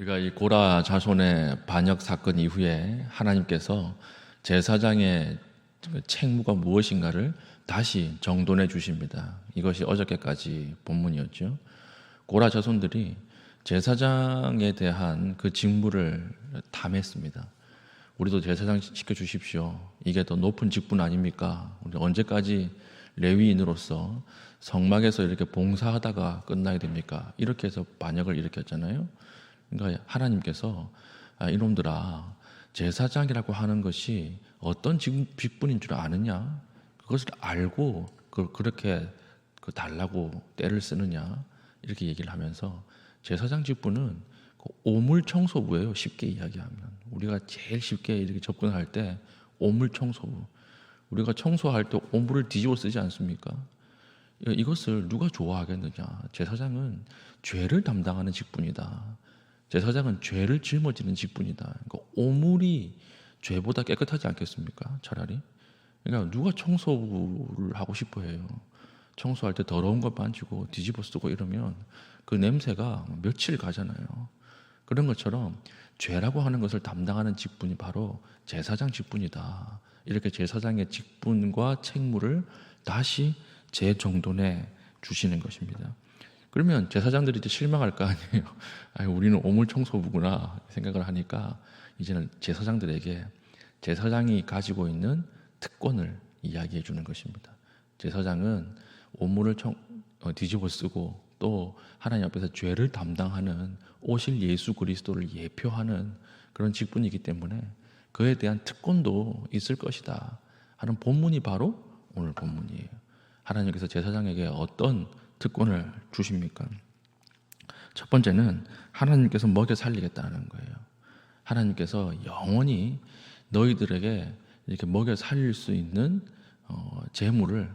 우리가 이 고라 자손의 반역 사건 이후에 하나님께서 제사장의 책무가 무엇인가를 다시 정돈해 주십니다. 이것이 어저께까지 본문이었죠. 고라 자손들이 제사장에 대한 그 직무를 탐했습니다. 우리도 제사장 시켜 주십시오. 이게 더 높은 직분 아닙니까? 우리 언제까지 레위인으로서 성막에서 이렇게 봉사하다가 끝나야 됩니까? 이렇게 해서 반역을 일으켰잖아요. 그러니까 하나님께서 이놈들아, 제사장이라고 하는 것이 어떤 직분인 줄 아느냐? 그것을 알고 그렇게 달라고 때를 쓰느냐? 이렇게 얘기를 하면서 제사장 직분은 오물 청소부예요. 쉽게 이야기하면 우리가 제일 쉽게 이렇게 접근할 때 오물 청소부. 우리가 청소할 때 오물을 뒤집어 쓰지 않습니까? 이것을 누가 좋아하겠느냐? 제사장은 죄를 담당하는 직분이다. 제사장은 죄를 짊어지는 직분이다. 그러니까 오물이 죄보다 깨끗하지 않겠습니까? 차라리. 그러니까 누가 청소를 하고 싶어해요? 청소할 때 더러운 것 만지고 뒤집어 쓰고 이러면 그 냄새가 며칠 가잖아요. 그런 것처럼 죄라고 하는 것을 담당하는 직분이 바로 제사장 직분이다. 이렇게 제사장의 직분과 책무를 다시 재정돈해 주시는 것입니다. 그러면 제사장들이 이제 실망할 거 아니에요. 우리는 오물 청소부구나 생각을 하니까 이제는 제사장들에게 제사장이 가지고 있는 특권을 이야기해 주는 것입니다. 제사장은 오물을 뒤집어 쓰고 또 하나님 앞에서 죄를 담당하는 오실 예수 그리스도를 예표하는 그런 직분이기 때문에 그에 대한 특권도 있을 것이다 하는 본문이 바로 오늘 본문이에요. 하나님께서 제사장에게 어떤 특권을 주십니까? 첫 번째는 하나님께서 먹여 살리겠다는 거예요. 하나님께서 영원히 너희들에게 이렇게 먹여 살릴 수 있는 재물을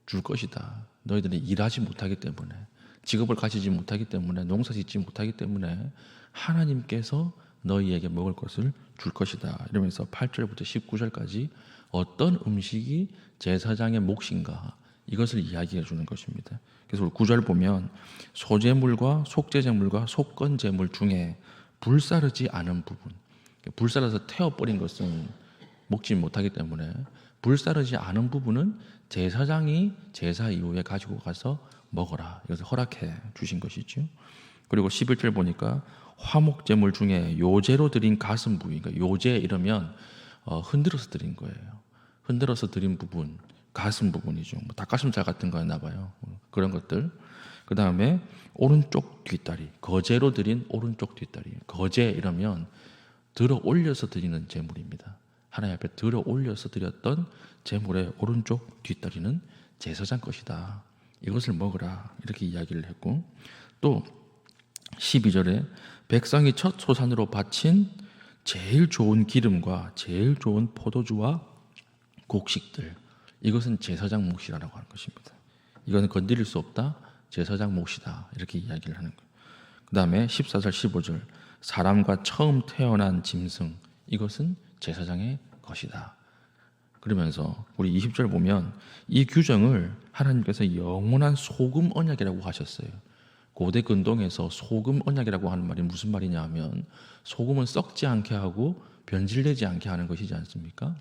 줄 것이다. 너희들이 일하지 못하기 때문에, 직업을 가지지 못하기 때문에, 농사 짓지 못하기 때문에 하나님께서 너희에게 먹을 것을 줄 것이다. 이러면서 8절부터 19절까지 어떤 음식이 제사장의 몫인가 이것을 이야기해 주는 것입니다. 그래서 우리 9절 보면 소제물과 속죄제물과 속건제물 중에 불사르지 않은 부분, 불사라서 태워버린 것은 먹지 못하기 때문에 불사르지 않은 부분은 제사장이 제사 이후에 가지고 가서 먹어라. 이것을 허락해 주신 것이죠. 그리고 11절 보니까 화목제물 중에 요제로 드린 가슴 부위, 그러니까 요제 이러면 흔들어서 드린 거예요. 흔들어서 드린 부분, 가슴 부분이죠. 뭐 닭가슴살 같은 거였나 봐요. 그런 것들. 그 다음에 오른쪽 뒷다리, 거제로 드린 오른쪽 뒷다리. 거제 이러면 들어 올려서 드리는 제물입니다. 하나님 앞에 들어 올려서 드렸던 제물의 오른쪽 뒷다리는 제사장 것이다. 이것을 먹으라. 이렇게 이야기를 했고, 또 12절에 백성이 첫 소산으로 바친 제일 좋은 기름과 제일 좋은 포도주와 곡식들, 이것은 제사장 몫이라고 하는 것입니다. 이거는 건드릴 수 없다. 제사장 몫이다. 이렇게 이야기를 하는 거예요. 그 다음에 14절 15절 사람과 처음 태어난 짐승, 이것은 제사장의 것이다. 그러면서 우리 20절 보면 이 규정을 하나님께서 영원한 소금 언약이라고 하셨어요. 고대 근동에서 소금 언약이라고 하는 말이 무슨 말이냐 하면 소금은 썩지 않게 하고 변질되지 않게 하는 것이지 않습니까?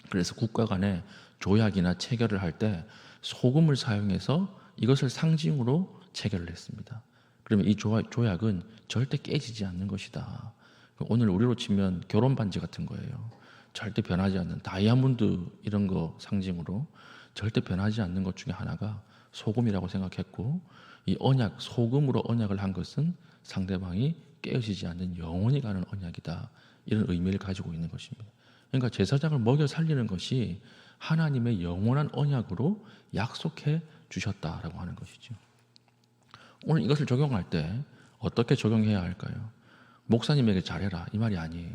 그래서 국가 간에 조약이나 체결을 할 때 소금을 사용해서 이것을 상징으로 체결을 했습니다. 그러면 이 조약은 절대 깨지지 않는 것이다. 오늘 우리로 치면 결혼 반지 같은 거예요. 절대 변하지 않는 다이아몬드 이런 거 상징으로 절대 변하지 않는 것 중에 하나가 소금이라고 생각했고, 이 언약, 소금으로 언약을 한 것은 상대방이 깨어지지 않는 영원히 가는 언약이다. 이런 의미를 가지고 있는 것입니다. 그러니까 제사장을 먹여 살리는 것이 하나님의 영원한 언약으로 약속해 주셨다라고 하는 것이죠. 오늘 이것을 적용할 때 어떻게 적용해야 할까요? 목사님에게 잘해라 이 말이 아니에요.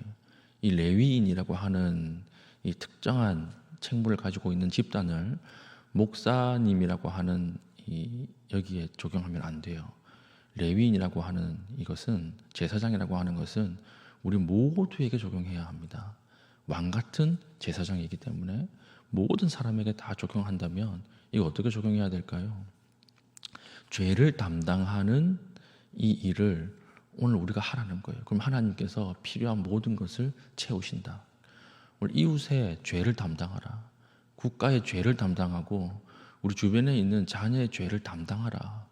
이 레위인이라고 하는 이 특정한 책무를 가지고 있는 집단을 목사님이라고 하는 여기에 적용하면 안 돼요. 레위인이라고 하는 이것은, 제사장이라고 하는 것은 우리 모두에게 적용해야 합니다. 왕 같은 제사장이기 때문에 모든 사람에게 다 적용한다면 이거 어떻게 적용해야 될까요? 죄를 담당하는 이 일을 오늘 우리가 하라는 거예요. 그럼 하나님께서 필요한 모든 것을 채우신다. 오늘 이웃의 죄를 담당하라. 국가의 죄를 담당하고 우리 주변에 있는 자녀의 죄를 담당하라.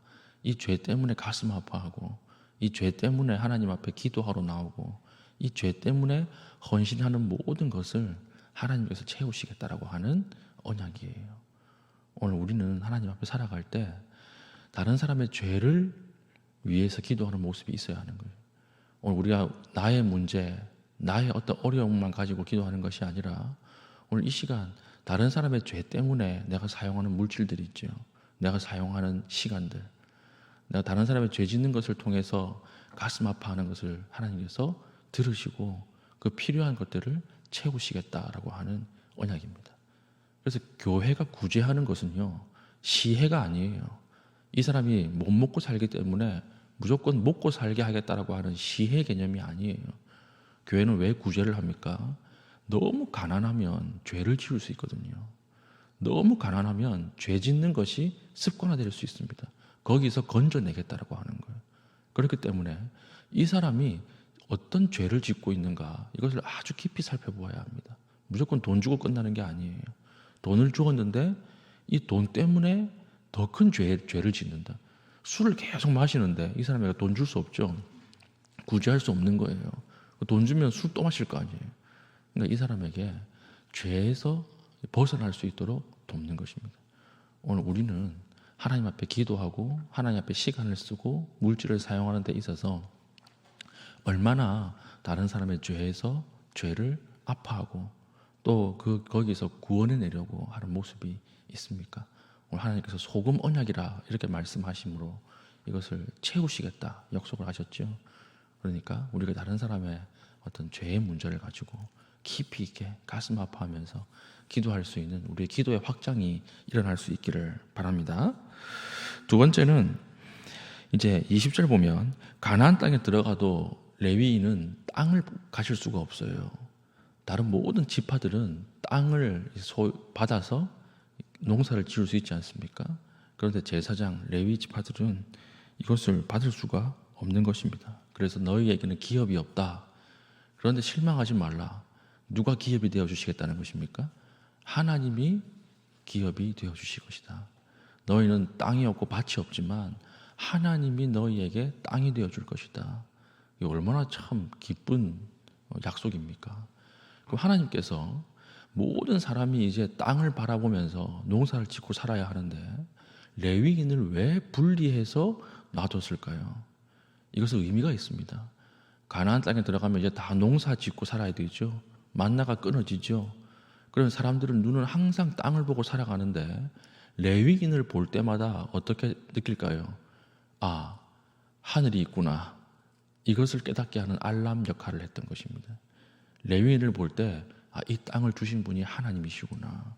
이 죄 때문에 가슴 아파하고 이 죄 때문에 하나님 앞에 기도하러 나오고 이 죄 때문에 헌신하는 모든 것을 하나님께서 채우시겠다라고 하는 언약이에요. 오늘 우리는 하나님 앞에 살아갈 때 다른 사람의 죄를 위해서 기도하는 모습이 있어야 하는 거예요. 오늘 우리가 나의 문제, 나의 어떤 어려움만 가지고 기도하는 것이 아니라 오늘 이 시간 다른 사람의 죄 때문에 내가 사용하는 물질들이 있죠. 내가 사용하는 시간들, 내가 다른 사람의 죄 짓는 것을 통해서 가슴 아파하는 것을 하나님께서 들으시고 그 필요한 것들을 채우시겠다라고 하는 언약입니다. 그래서 교회가 구제하는 것은요, 시혜가 아니에요. 이 사람이 못 먹고 살기 때문에 무조건 먹고 살게 하겠다라고 하는 시혜 개념이 아니에요. 교회는 왜 구제를 합니까? 너무 가난하면 죄를 지을 수 있거든요. 너무 가난하면 죄 짓는 것이 습관화될 수 있습니다. 거기서 건져내겠다라고 하는 거예요. 그렇기 때문에 이 사람이 어떤 죄를 짓고 있는가 이것을 아주 깊이 살펴보아야 합니다. 무조건 돈 주고 끝나는 게 아니에요. 돈을 주었는데 이 돈 때문에 더 큰 죄를 짓는다. 술을 계속 마시는데 이 사람에게 돈 줄 수 없죠. 구제할 수 없는 거예요. 돈 주면 술 또 마실 거 아니에요. 그러니까 이 사람에게 죄에서 벗어날 수 있도록 돕는 것입니다. 오늘 우리는 하나님 앞에 기도하고 하나님 앞에 시간을 쓰고 물질을 사용하는 데 있어서 얼마나 다른 사람의 죄에서 죄를 아파하고 또 거기서 구원해내려고 하는 모습이 있습니까? 오늘 하나님께서 소금 언약이라 이렇게 말씀하심으로 이것을 채우시겠다 약속을 하셨죠. 그러니까 우리가 다른 사람의 어떤 죄의 문제를 가지고 깊이 있게 가슴 아파하면서 기도할 수 있는 우리의 기도의 확장이 일어날 수 있기를 바랍니다. 두 번째는 이제 20절 보면 가나안 땅에 들어가도 레위인은 땅을 가질 수가 없어요. 다른 모든 지파들은 땅을 받아서 농사를 지을 수 있지 않습니까? 그런데 제사장 레위 지파들은 이것을 받을 수가 없는 것입니다. 그래서 너희에게는 기업이 없다. 그런데 실망하지 말라. 누가 기업이 되어 주시겠다는 것입니까? 하나님이 기업이 되어 주실 것이다. 너희는 땅이 없고 밭이 없지만 하나님이 너희에게 땅이 되어 줄 것이다. 이게 얼마나 참 기쁜 약속입니까? 그럼 하나님께서 모든 사람이 이제 땅을 바라보면서 농사를 짓고 살아야 하는데 레위인을 왜 분리해서 놔뒀을까요? 이것은 의미가 있습니다. 가나안 땅에 들어가면 이제 다 농사 짓고 살아야 되죠. 만나가 끊어지죠. 그런 사람들은 눈은 항상 땅을 보고 살아가는데 레위인을 볼 때마다 어떻게 느낄까요? 아, 하늘이 있구나. 이것을 깨닫게 하는 알람 역할을 했던 것입니다. 레위인을 볼 때 이 땅을 주신 분이 하나님이시구나.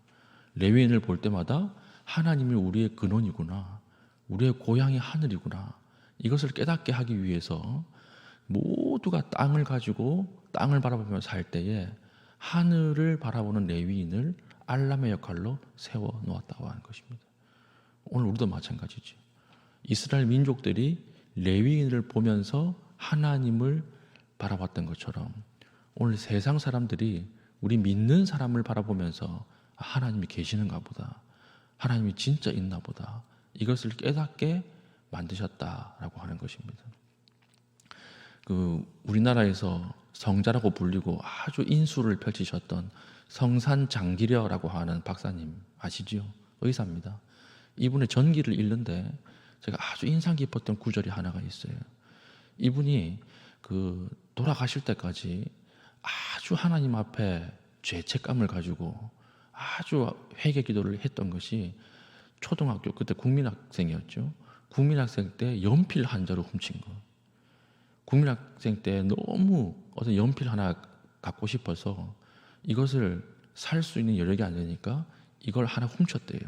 레위인을 볼 때마다 하나님이 우리의 근원이구나. 우리의 고향이 하늘이구나. 이것을 깨닫게 하기 위해서 모두가 땅을 가지고 땅을 바라보며 살 때에 하늘을 바라보는 레위인을 알람의 역할로 세워 놓았다고 하는 것입니다. 오늘 우리도 마찬가지죠. 이스라엘 민족들이 레위인을 보면서 하나님을 바라봤던 것처럼 오늘 세상 사람들이 우리 믿는 사람을 바라보면서 하나님이 계시는가 보다. 하나님이 진짜 있나 보다. 이것을 깨닫게 만드셨다라고 하는 것입니다. 우리나라에서 성자라고 불리고 아주 인수를 펼치셨던 성산장기려라고 하는 박사님 아시죠? 의사입니다. 이분의 전기를 읽는데 제가 아주 인상 깊었던 구절이 하나가 있어요. 이분이 돌아가실 때까지 아주 하나님 앞에 죄책감을 가지고 아주 회개 기도를 했던 것이 초등학교 그때 국민학생이었죠. 국민학생 때 연필 한 자루 훔친 거. 국민학생 때 너무 어떤 연필 하나 갖고 싶어서 이것을 살 수 있는 여력이 안 되니까 이걸 하나 훔쳤대요.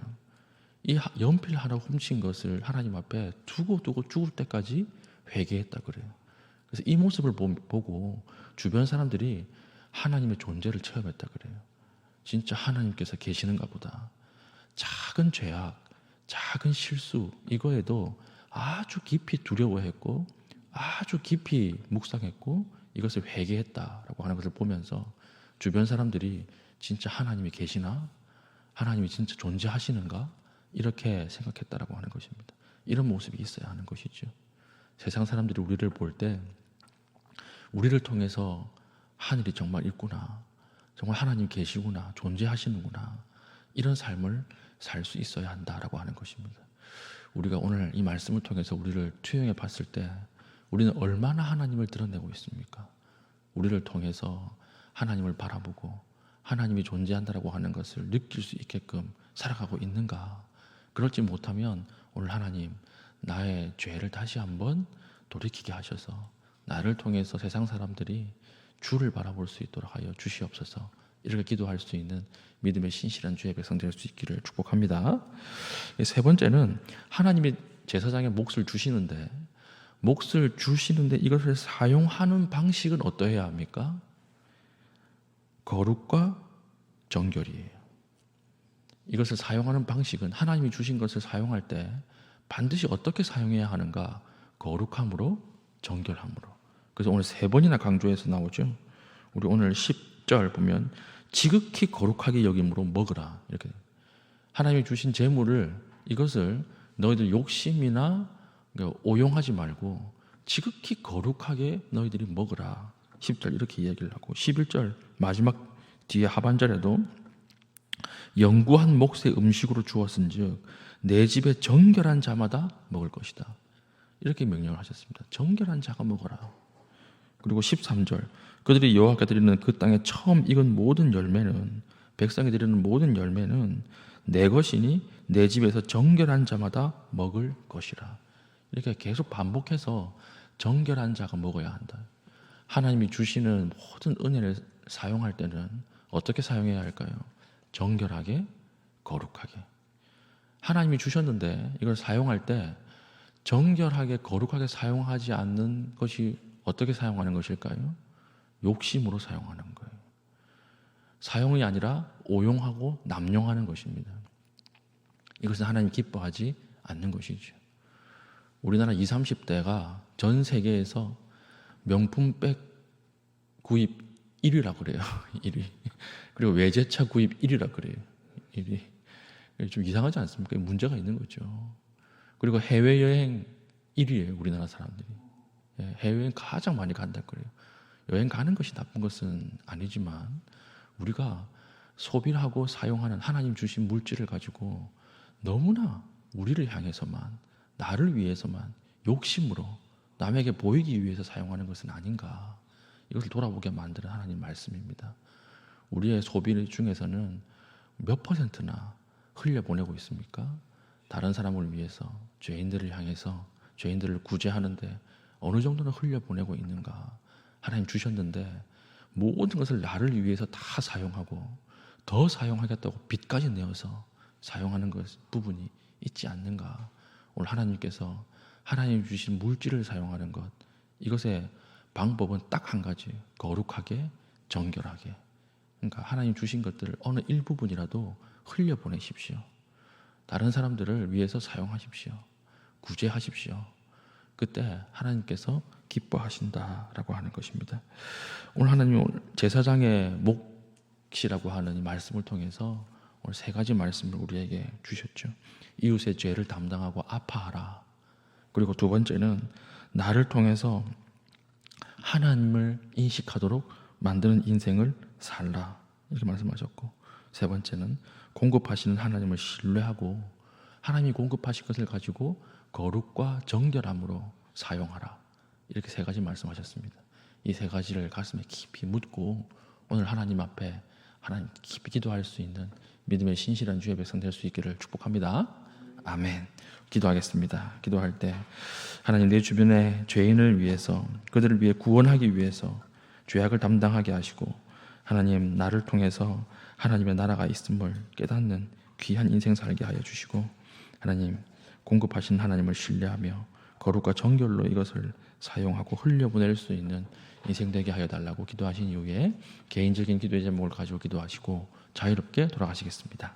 이 연필 하나 훔친 것을 하나님 앞에 두고 죽을 때까지 회개했다 그래요. 그래서 이 모습을 보고 주변 사람들이 하나님의 존재를 체험했다 그래요. 진짜 하나님께서 계시는가 보다. 작은 죄악, 작은 실수 이거에도 아주 깊이 두려워했고 아주 깊이 묵상했고 이것을 회개했다라고 하는 것을 보면서 주변 사람들이 진짜 하나님이 계시나? 하나님이 진짜 존재하시는가? 이렇게 생각했다라고 하는 것입니다. 이런 모습이 있어야 하는 것이죠. 세상 사람들이 우리를 볼 때 우리를 통해서 하늘이 정말 있구나, 정말 하나님 계시구나, 존재하시는구나, 이런 삶을 살 수 있어야 한다라고 하는 것입니다. 우리가 오늘 이 말씀을 통해서 우리를 투영해 봤을 때 우리는 얼마나 하나님을 드러내고 있습니까? 우리를 통해서 하나님을 바라보고 하나님이 존재한다라고 하는 것을 느낄 수 있게끔 살아가고 있는가? 그렇지 못하면 오늘 하나님, 나의 죄를 다시 한번 돌이키게 하셔서 나를 통해서 세상 사람들이 주를 바라볼 수 있도록 하여 주시옵소서. 이렇게 기도할 수 있는 믿음의 신실한 주의 백성 될 수 있기를 축복합니다. 세 번째는 하나님이 제사장의 몫을 주시는데 이것을 사용하는 방식은 어떠해야 합니까? 거룩과 정결이에요. 이것을 사용하는 방식은 하나님이 주신 것을 사용할 때 반드시 어떻게 사용해야 하는가? 거룩함으로, 정결함으로. 그래서 오늘 3번이나 강조해서 나오죠. 우리 오늘 10절 보면 지극히 거룩하게 여김으로 먹으라. 이렇게 하나님이 주신 재물을, 이것을 너희들 욕심이나 오용하지 말고 지극히 거룩하게 너희들이 먹으라. 10절 이렇게 이야기를 하고 11절 마지막 뒤에 하반절에도 영구한 몫의 음식으로 주었은즉 내 집에 정결한 자마다 먹을 것이다. 이렇게 명령을 하셨습니다. 정결한 자가 먹어라. 그리고 13절 그들이 여호와께 드리는 그 땅에 처음 익은 모든 열매는, 백성이 드리는 모든 열매는 내 것이니 내 집에서 정결한 자마다 먹을 것이라. 이렇게 계속 반복해서 정결한 자가 먹어야 한다. 하나님이 주시는 모든 은혜를 사용할 때는 어떻게 사용해야 할까요? 정결하게, 거룩하게. 하나님이 주셨는데 이걸 사용할 때 정결하게, 거룩하게 사용하지 않는 것이 어떻게 사용하는 것일까요? 욕심으로 사용하는 거예요. 사용이 아니라 오용하고 남용하는 것입니다. 이것은 하나님이 기뻐하지 않는 것이죠. 우리나라 20, 30대가 전 세계에서 명품백 구입 1위라 그래요. 1위. 그리고 외제차 구입 1위라 그래요. 1위. 좀 이상하지 않습니까? 문제가 있는 거죠. 그리고 해외여행 1위예요. 우리나라 사람들이. 해외여행 가장 많이 간다 그래요. 여행 가는 것이 나쁜 것은 아니지만 우리가 소비를 하고 사용하는 하나님 주신 물질을 가지고 너무나 우리를 향해서만, 나를 위해서만 욕심으로 남에게 보이기 위해서 사용하는 것은 아닌가. 이것을 돌아보게 만드는 하나님 말씀입니다. 우리의 소비 중에서는 몇 %나 흘려보내고 있습니까? 다른 사람을 위해서, 죄인들을 향해서, 죄인들을 구제하는데 어느 정도는 흘려보내고 있는가? 하나님 주셨는데 모든 것을 나를 위해서 다 사용하고 더 사용하겠다고 빚까지 내어서 사용하는 부분이 있지 않는가? 오늘 하나님께서 하나님 주신 물질을 사용하는 것, 이것의 방법은 딱 한 가지, 거룩하게, 정결하게. 그러니까 하나님 주신 것들을 어느 일부분이라도 흘려보내십시오. 다른 사람들을 위해서 사용하십시오. 구제하십시오. 그때 하나님께서 기뻐하신다라고 하는 것입니다. 오늘 하나님 제사장의 몫이라고 하는 이 말씀을 통해서 오늘 3가지 말씀을 우리에게 주셨죠. 이웃의 죄를 담당하고 아파하라. 그리고 2번째는 나를 통해서 하나님을 인식하도록 만드는 인생을 살라. 이렇게 말씀하셨고, 3번째는 공급하시는 하나님을 신뢰하고 하나님이 공급하신 것을 가지고 거룩과 정결함으로 사용하라. 이렇게 3가지 말씀하셨습니다. 이 3가지를 가슴에 깊이 묻고 오늘 하나님 앞에 하나님 깊이 기도할 수 있는 믿음의 신실한 주의 백성 될 수 있기를 축복합니다. 아멘. 기도하겠습니다. 기도할 때 하나님, 내 주변의 죄인을 위해서, 그들을 위해 구원하기 위해서 죄악을 담당하게 하시고 하나님, 나를 통해서 하나님의 나라가 있음을 깨닫는 귀한 인생 살게 하여 주시고 하나님, 공급하신 하나님을 신뢰하며 거룩과 정결로 이것을 사용하고 흘려보낼 수 있는 인생 되게 하여 달라고 기도하신 이후에 개인적인 기도의 제목을 가지고 기도하시고 자유롭게 돌아가시겠습니다.